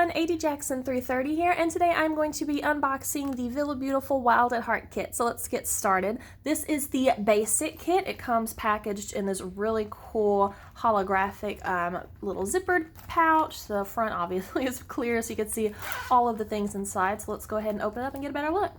everyone, AD Jackson 330 here, and today I'm going to be unboxing the VillaBeautifful Wild at Heart kit. So let's get started. This is the basic kit. It comes packaged in this really cool holographic little zippered pouch. The front obviously is clear so you can see all of the things inside. So let's go ahead and open it up and get a better look.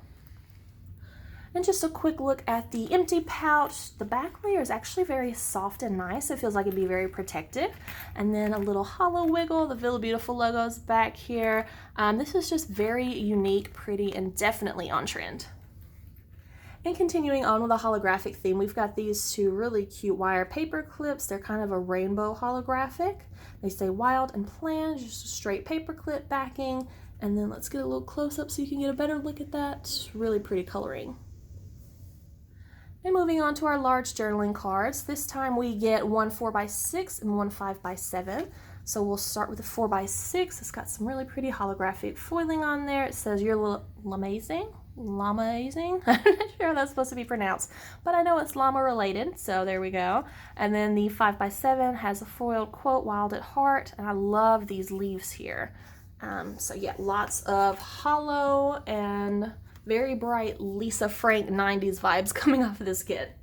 And just a quick look at the empty pouch. The back layer is actually very soft and nice. It feels like it'd be very protected. And then a little holo wiggle. The VillaBeautifful logo is back here. This is just very unique, pretty, and definitely on trend. And continuing on with the holographic theme, we've got these two really cute wire paper clips. They're kind of a rainbow holographic. They say wild and planned, just a straight paper clip backing. And then let's get a little close up so you can get a better look at that. Really pretty coloring. And moving on to our large journaling cards, this time we get one 4x6 and one 5x7. So we'll start with the 4x6. It's got some really pretty holographic foiling on there. It says you're amazing. Llama-azing? I'm not sure how that's supposed to be pronounced, but I know it's llama related, so there we go. And then the 5x7 has a foiled quote, wild at heart, and I love these leaves here. So yeah, lots of holo and very bright Lisa Frank 90s vibes coming off of this kit.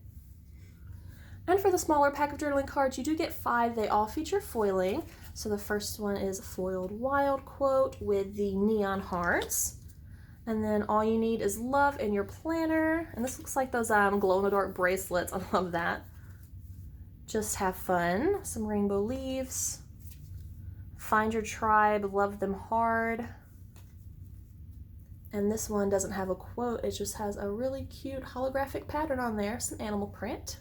And for the smaller pack of journaling cards, you do get 5. They all feature foiling. So the first one is a foiled wild quote with the neon hearts. And then all you need is love in your planner. And this looks like those glow-in-the-dark bracelets. I love that. Just have fun. Some rainbow leaves. Find your tribe, love them hard. And this one doesn't have a quote, it just has a really cute holographic pattern on there, some animal print.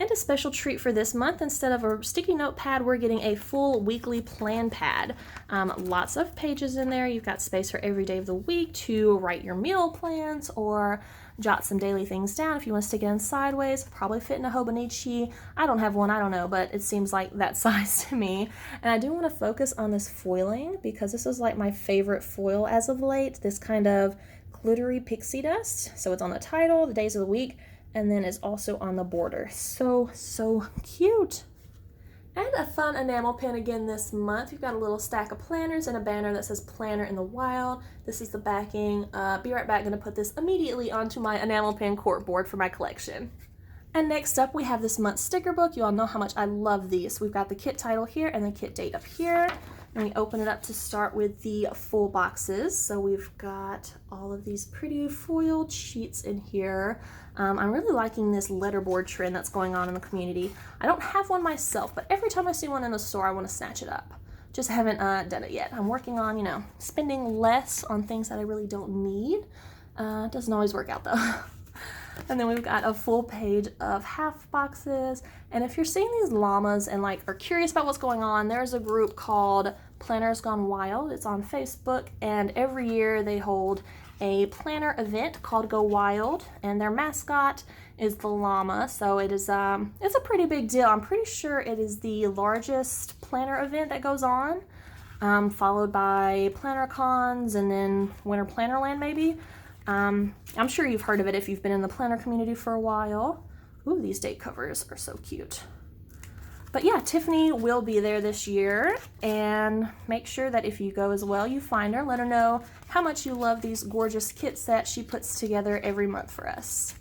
And a special treat for this month, instead of a sticky note pad, we're getting a full weekly plan pad. Lots of pages in there. You've got space for every day of the week to write your meal plans or jot some daily things down if you want to stick it in sideways. Probably fit in a Hobonichi. I don't have one, I don't know, but it seems like that size to me. And I do want to focus on this foiling because this is like my favorite foil as of late. This kind of glittery pixie dust. So it's on the title, the days of the week, and then it's also on the border. So cute. And a fun enamel pin again this month. We've got a little stack of planners and a banner that says Planner in the Wild. This is the backing. Be right back, gonna put this immediately onto my enamel pin corkboard for my collection. And next up we have this month's sticker book. You all know how much I love these. We've got the kit title here and the kit date up here. And we open it up to start with the full boxes. So we've got all of these pretty foiled sheets in here. I'm really liking this letterboard trend that's going on in the community. I don't have one myself, but every time I see one in the store, I want to snatch it up. Just haven't done it yet. I'm working on, you know, spending less on things that I really don't need. It doesn't always work out though. And then we've got a full page of half boxes. And if you're seeing these llamas and like are curious about what's going on, there's a group called Planners Gone Wild. It's on Facebook, and every year they hold a planner event called Go Wild, and their mascot is the llama. So it is it's a pretty big deal. I'm pretty sure it is the largest planner event that goes on, followed by Planner Cons and then Winter Plannerland maybe. I'm sure you've heard of it if you've been in the planner community for a while. Ooh, these date covers are so cute. But yeah, Tiffany will be there this year, and make sure that if you go as well, you find her. Let her know how much you love these gorgeous kits that she puts together every month for us.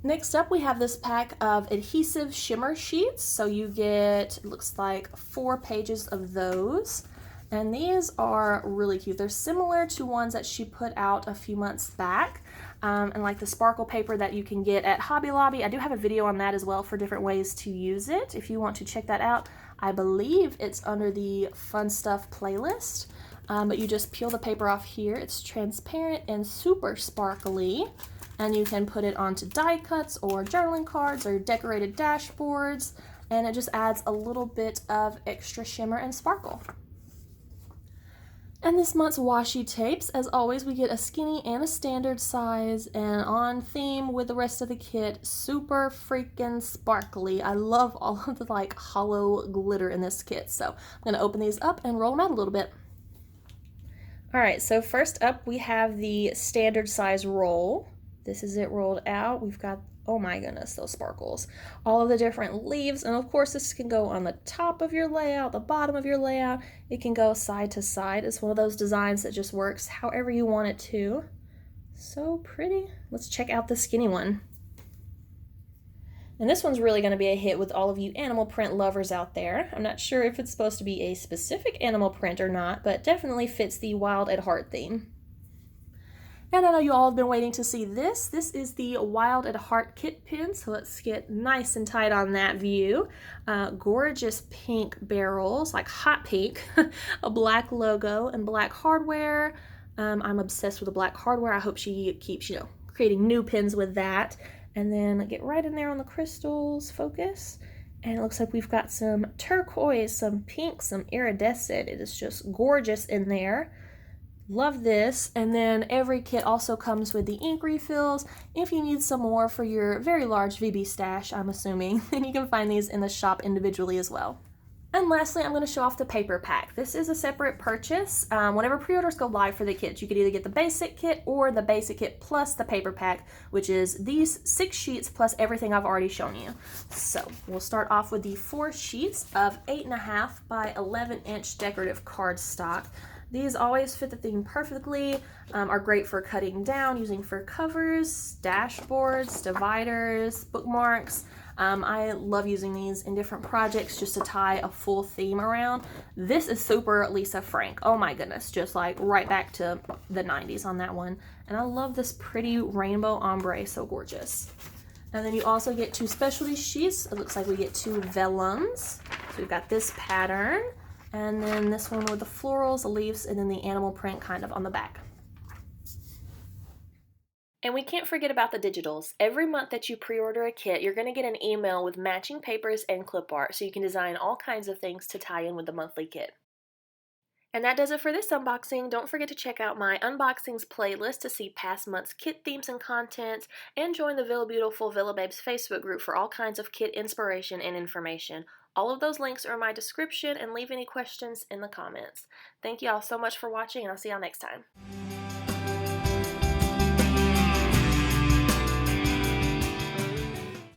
Next up, we have this pack of Adhesive Shimmer sheets. So you get, it looks like 4 pages of those. And these are really cute. They're similar to ones that she put out a few months back. And like the sparkle paper that you can get at Hobby Lobby. I do have a video on that as well for different ways to use it. If you want to check that out, I believe it's under the Fun Stuff playlist. But you just peel the paper off here. It's transparent and super sparkly. And you can put it onto die cuts or journaling cards or decorated dashboards. And it just adds a little bit of extra shimmer and sparkle. And this month's washi tapes, as always, we get a skinny and a standard size, and on theme with the rest of the kit, super freaking sparkly. I love all of the like hollow glitter in this kit. So I'm gonna open these up and roll them out a little bit. All right, so first up we have the standard size roll. This is it rolled out. We've got Oh my goodness, those sparkles. All of the different leaves, and of course this can go on the top of your layout, the bottom of your layout. It can go side to side. It's one of those designs that just works however you want it to. So pretty. Let's check out the skinny one. And this one's really going to be a hit with all of you animal print lovers out there. I'm not sure if it's supposed to be a specific animal print or not, but definitely fits the Wild at Heart theme. And I know you all have been waiting to see this. This is the Wild at Heart kit pin, so let's get nice and tight on that view. Gorgeous pink barrels, like hot pink, a black logo and black hardware. I'm obsessed with the black hardware. I hope she keeps, creating new pins with that. And then get right in there on the crystals, focus. And it looks like we've got some turquoise, some pink, some iridescent. It is just gorgeous in there. Love this. And then every kit also comes with the ink refills. If you need some more for your very large VB stash, I'm assuming, then you can find these in the shop individually as well. And lastly, I'm going to show off the paper pack. This is a separate purchase. Whenever pre-orders go live for the kits, you could either get the basic kit or the basic kit plus the paper pack, which is these 6 sheets plus everything I've already shown you. So we'll start off with the 4 sheets of 8.5 by 11-inch decorative cardstock. These always fit the theme perfectly, are great for cutting down, using for covers, dashboards, dividers, bookmarks. I love using these in different projects just to tie a full theme around. This is super Lisa Frank. Oh my goodness, just like right back to the 90s on that one. And I love this pretty rainbow ombre, so gorgeous. And then you also get 2 specialty sheets. It looks like we get 2 vellums. So we've got this pattern, and then this one with the florals, the leaves, and then the animal print kind of on the back. And we can't forget about the digitals. Every month that you pre-order a kit, you're going to get an email with matching papers and clip art, so you can design all kinds of things to tie in with the monthly kit. And that does it for this unboxing. Don't forget to check out my unboxings playlist to see past months' kit themes and content, and join the VillaBeautifful VillaBabes Facebook group for all kinds of kit inspiration and information. All of those links are in my description, and leave any questions in the comments. Thank you all so much for watching, and I'll see y'all next time.